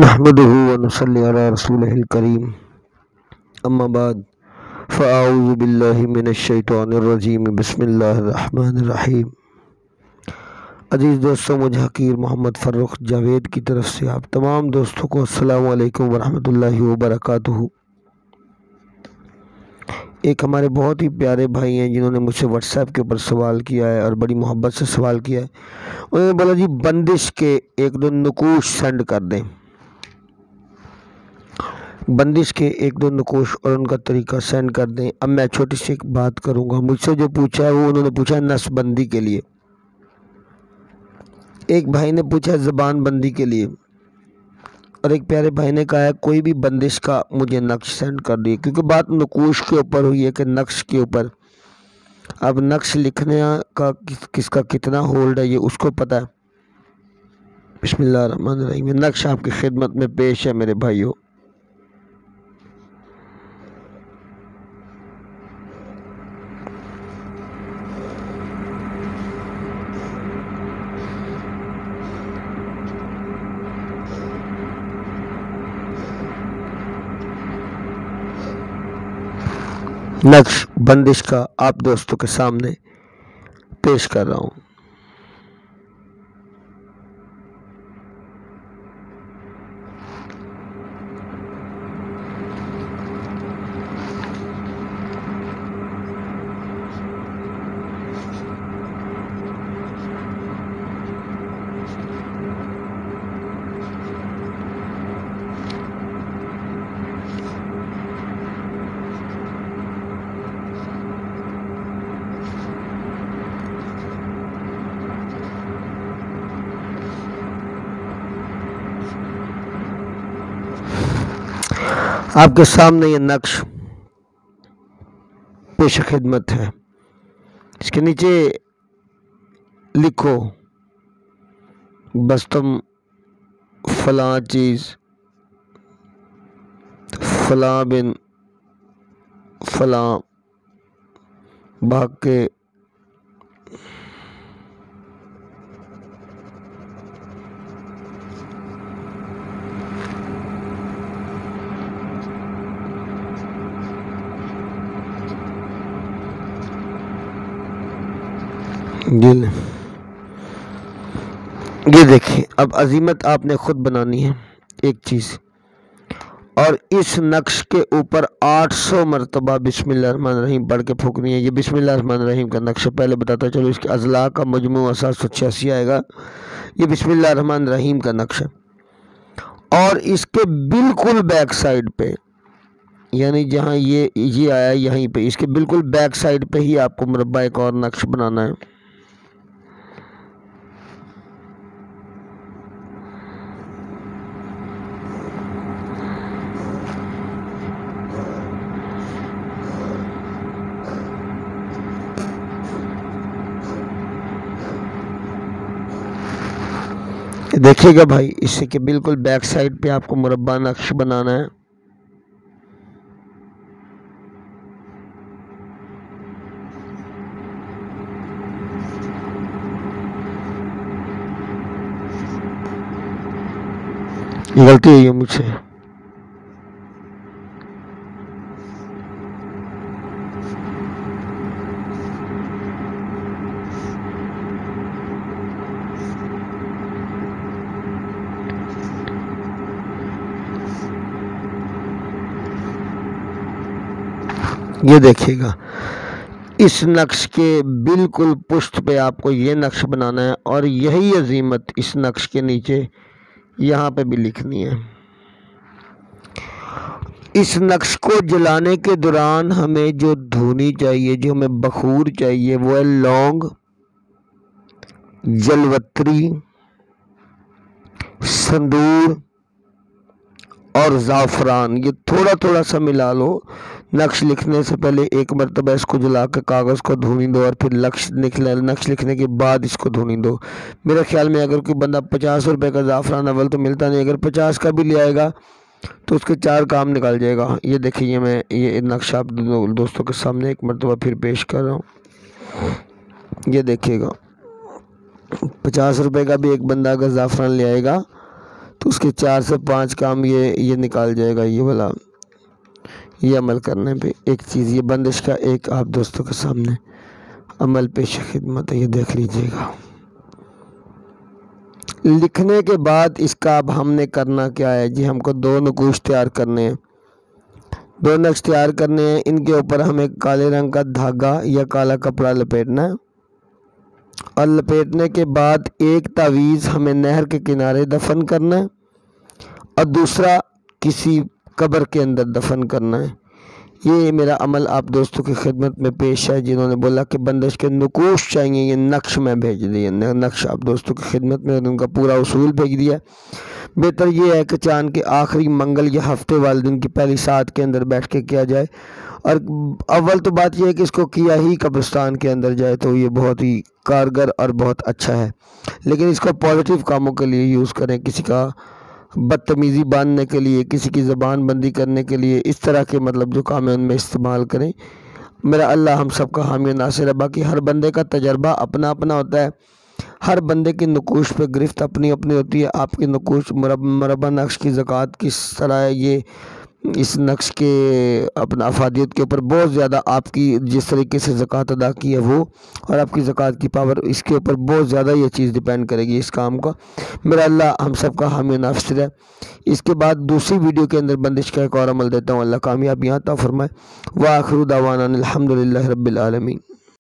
نحمده ونصلي على رسوله الكريم اما بعد فاعوذ باللہ من الشیطان الرجیم بسم اللہ الرحمن الرحیم۔ عزیز دوستوں، مجھے حقیر محمد فرخ جاوید کی طرف سے آپ تمام دوستوں کو السلام علیکم ورحمۃ اللہ وبرکاتہ۔ ایک ہمارے بہت ہی پیارے بھائی ہیں جنہوں نے مجھ سے واٹس ایپ کے اوپر سوال کیا ہے اور بڑی محبت سے سوال کیا ہے۔ انہوں نے بولا جی بندش کے ایک دو نقوش سینڈ کر دیں، بندش کے ایک دو نقوش اور ان کا طریقہ سینڈ کر دیں۔ اب میں چھوٹی سی ایک بات کروں گا۔ مجھ سے جو پوچھا ہے وہ انہوں نے پوچھا ہے نصب بندی کے لیے، ایک بھائی نے پوچھا ہے زبان بندی کے لیے، اور ایک پیارے بھائی نے کہا ہے کوئی بھی بندش کا مجھے نقش سینڈ کر دیے، کیونکہ بات نقوش کے اوپر ہوئی ہے کہ نقش کے اوپر۔ اب نقش لکھنے کا کس کا کتنا ہولڈ ہے یہ اس کو پتہ ہے۔ بسم اللہ الرحمن الرحیم۔ نقش آپ کی خدمت میں پیش ہے میرے بھائیوں۔ نقش بندش کا آپ دوستوں کے سامنے پیش کر رہا ہوں۔ آپ کے سامنے یہ نقش پیش خدمت ہے۔ اس کے نیچے لکھو بس تم فلاں چیز فلاں بن فلاں باغ کے یہ دیکھیں۔ اب عظیمت آپ نے خود بنانی ہے ایک چیز، اور اس نقش کے اوپر 800 مرتبہ بسم اللہ الرحمن الرحیم پڑھ کے پھونکنی ہے۔ یہ بسم اللہ الرحمن الرحیم کا نقش پہلے بتاتا چلو، اس کے اضلاع کا مجموع 786 آئے گا۔ یہ بسم اللہ الرحمن الرحیم کا نقش ہے، اور اس کے بالکل بیک سائیڈ پہ، یعنی جہاں یہ آیا یہیں پہ، اس کے بالکل بیک سائیڈ پہ ہی آپ کو مربع ایک اور نقش بنانا ہے۔ دیکھیے گا بھائی، اس کے بالکل بیک سائیڈ پہ آپ کو مربع نقش بنانا ہے۔ یہ غلطی ہوئی ہے مجھ سے۔ یہ دیکھیے گا، اس نقش کے بالکل پشت پہ آپ کو یہ نقش بنانا ہے، اور یہی عظیمت اس نقش کے نیچے یہاں پہ بھی لکھنی ہے۔ اس نقش کو جلانے کے دوران ہمیں جو دھونی چاہیے، جو ہمیں بخور چاہیے، وہ ہے لونگ، جلوتری، سندور اور زعفران۔ یہ تھوڑا تھوڑا سا ملا لو۔ نقش لکھنے سے پہلے ایک مرتبہ اس کو جلا کے کاغذ کو دھونی دو، اور پھر نقش لکھنے کے بعد اس کو دھونی دو۔ میرے خیال میں اگر کوئی بندہ 50 روپے کا زعفران اول تو ملتا نہیں، اگر 50 کا بھی لے آئے گا تو اس کے 4 کام نکال جائے گا۔ یہ دیکھیے، میں یہ نقشہ آپ دوستوں کے سامنے ایک مرتبہ پھر پیش کر رہا ہوں۔ یہ دیکھیے گا، 50 روپے کا بھی ایک بندہ اگر زعفران لے آئے گا تو اس کے 4 سے 5 کام یہ نکال جائے گا یہ والا، یہ عمل کرنے پہ ایک چیز، یہ بندش کا ایک آپ دوستوں کے سامنے عمل پیش خدمت ہے، یہ دیکھ لیجئے گا۔ لکھنے کے بعد اس کا اب ہم نے کرنا کیا ہے جی، ہم کو 2 نقوش تیار کرنے ہیں، 2 نقش تیار کرنے ہیں۔ ان کے اوپر ہمیں کالے رنگ کا دھاگا یا کالا کپڑا لپیٹنا ہے، اور لپیٹنے کے بعد ایک تعویذ ہمیں نہر کے کنارے دفن کرنا ہے اور دوسرا کسی قبر کے اندر دفن کرنا ہے۔ یہ میرا عمل آپ دوستوں کی خدمت میں پیش ہے جنہوں نے بولا کہ بندش کے نقوش چاہیے، یہ نقش میں بھیج دیے، نقش آپ دوستوں کی خدمت میں ان کا پورا اصول بھیج دیا۔ بہتر یہ ہے کہ چاند کے آخری منگل یا ہفتے والے دن کی پہلی ساعت کے اندر بیٹھ کے کیا جائے، اور اول تو بات یہ ہے کہ اس کو کیا ہی قبرستان کے اندر جائے تو یہ بہت ہی کارگر اور بہت اچھا ہے، لیکن اس کو پازیٹیو کاموں کے لیے یوز کریں، کسی کا بدتمیزی باندھنے کے لیے، کسی کی زبان بندی کرنے کے لیے، اس طرح کے مطلب جو کام ہے ان میں استعمال کریں۔ میرا اللہ ہم سب کا حامی ناصر ہے۔ باقی ہر بندے کا تجربہ اپنا اپنا ہوتا ہے، ہر بندے کی نقوش پہ گرفت اپنی اپنی ہوتی ہے۔ آپ کی نقوش مربع نقش کی زکوٰۃ کس طرح ہے، یہ اس نقش کے اپنا افادیت کے اوپر بہت زیادہ آپ کی جس طریقے سے زکوٰۃ ادا کی ہے وہ، اور آپ کی زکوٰۃ کی پاور، اس کے اوپر بہت زیادہ یہ چیز ڈیپینڈ کرے گی اس کام کا۔ میرا اللہ ہم سب کا حامی ناصر ہے۔ اس کے بعد دوسری ویڈیو کے اندر بندش کا ایک اور عمل دیتا ہوں، اللہ کامیابیاں عطا فرمائے۔ وآخر دعوانا الحمدللہ رب العالمین۔